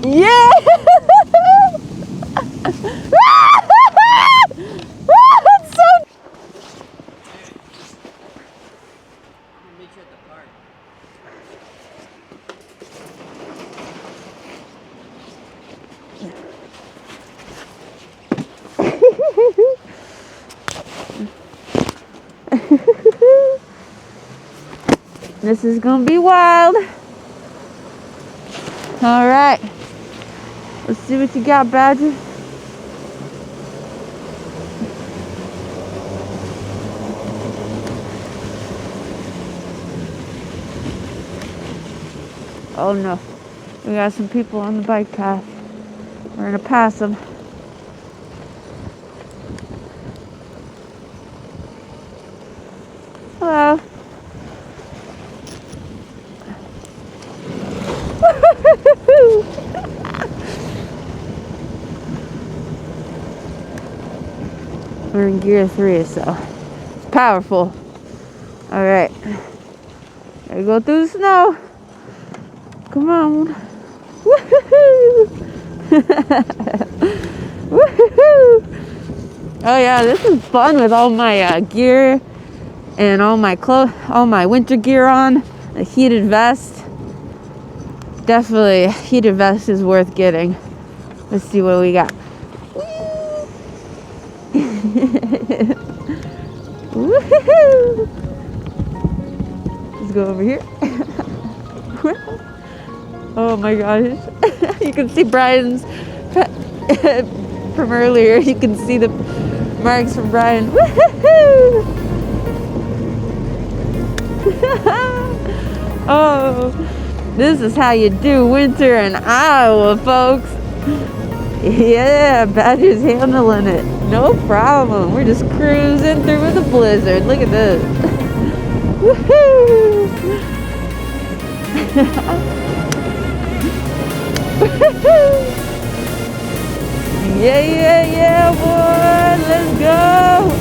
Yeah! That's so... Meet you at the park. This is gonna be wild. All right. Let's see what you got, Badger. Oh no. We got some people on the bike path. We're gonna pass them. Hello. We're in gear 3, so it's powerful. All right. Gotta go through the snow. Come on. Woohoo! Woohoo! Oh yeah, this is fun with all my gear and all my winter gear on. A heated vest. Definitely, a heated vest is worth getting. Let's see what we got. Woohoo! Let's go over here. Oh my gosh. You can see Brian's from earlier. You can see the marks from Brian. Woohoo! Oh, this is how you do winter in Iowa, folks. Yeah, Badger's handling it. No problem. We're just cruising through with a blizzard. Look at this. Woohoo! Yeah, yeah, yeah, boy. Let's go.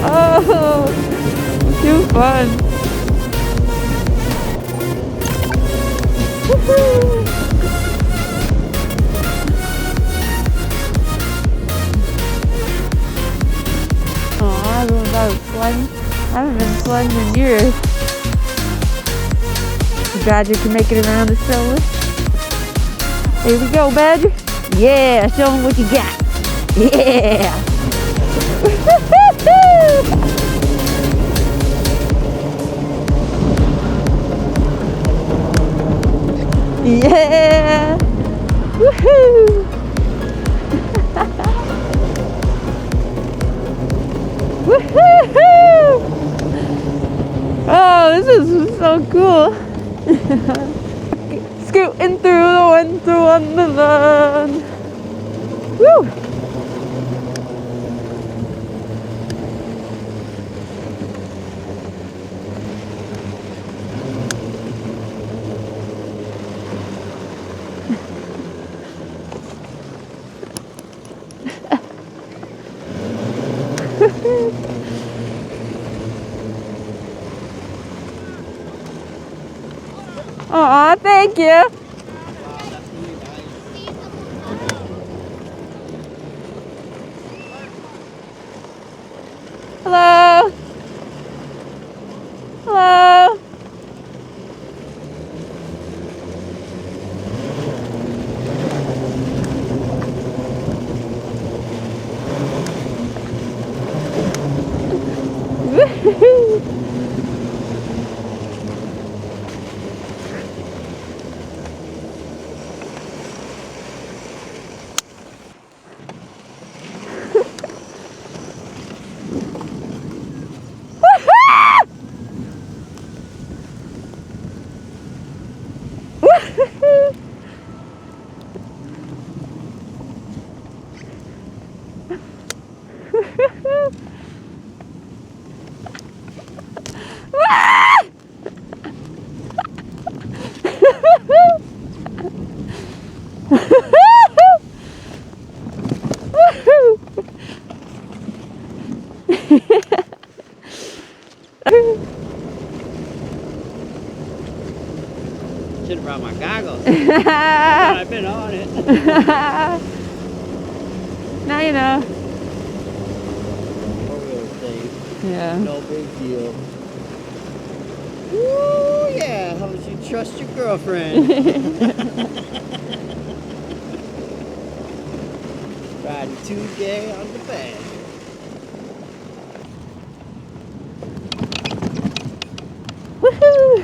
Oh, too fun. Woohoo! Oh, I haven't been sliding in years. Badger can make it around the stroller. Here we go, Badger. Yeah, show him what you got. Yeah. Yeah. Woohoo. Woohoo. Oh, this is so cool. Scooting through the winter wonderland. Woo! Aw, thank you. Hello. Hello. about my goggles. I've been on it. Now you know. Four-wheel thing. Yeah. No big deal. Woo, yeah. How much you trust your girlfriend? Riding Tuesday on the Badger. Woohoo!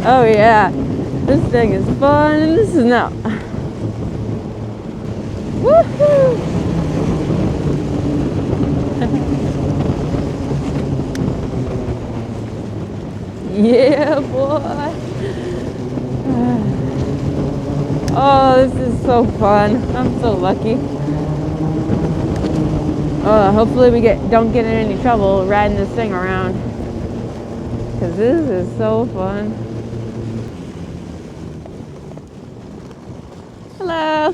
Oh yeah, this thing is fun in the snow. Woohoo! Yeah, boy. Oh, this is so fun. I'm so lucky. Hopefully we don't get in any trouble riding this thing around, because this is so fun. Hello.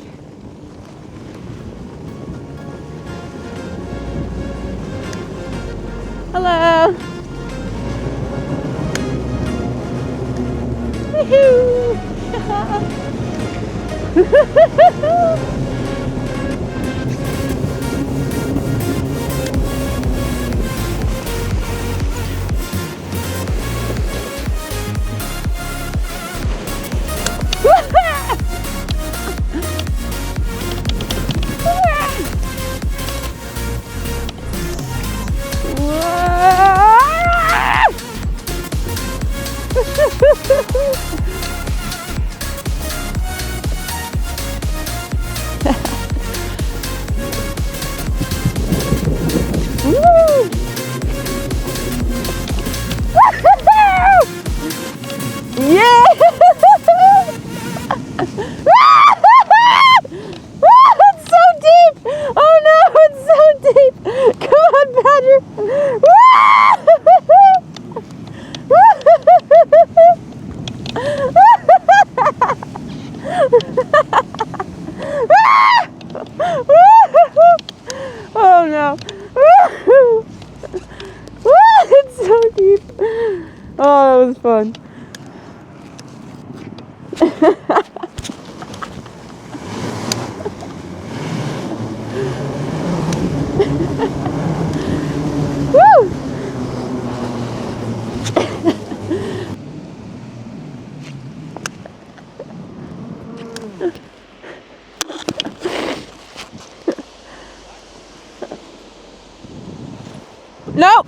Hello. Woohoo! Yeah! It's so deep! Oh no, it's so deep! Come on, Badger! Oh no! It's so deep! Oh, that was fun. Woo! Nope.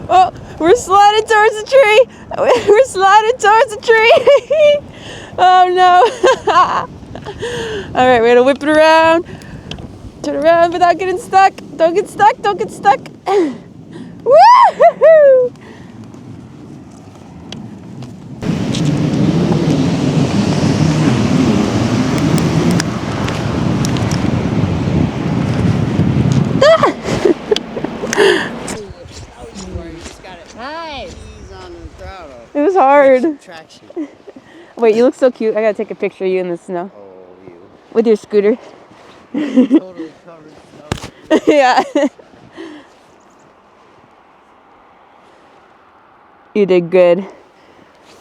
Oh, we're sliding towards the tree. We're sliding towards the tree. Oh no. All right, we're gonna whip it around. Turn around without getting stuck. Don't get stuck. Don't get stuck. Woo-hoo-hoo! Nice. On the throttle. It was hard. Traction. Wait, you look so cute. I gotta take a picture of you in the snow. Oh, you. With your scooter. Totally covered in snow. Yeah. You did good.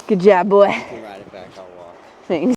Good job, boy. You can ride it back, I'll walk. Thanks.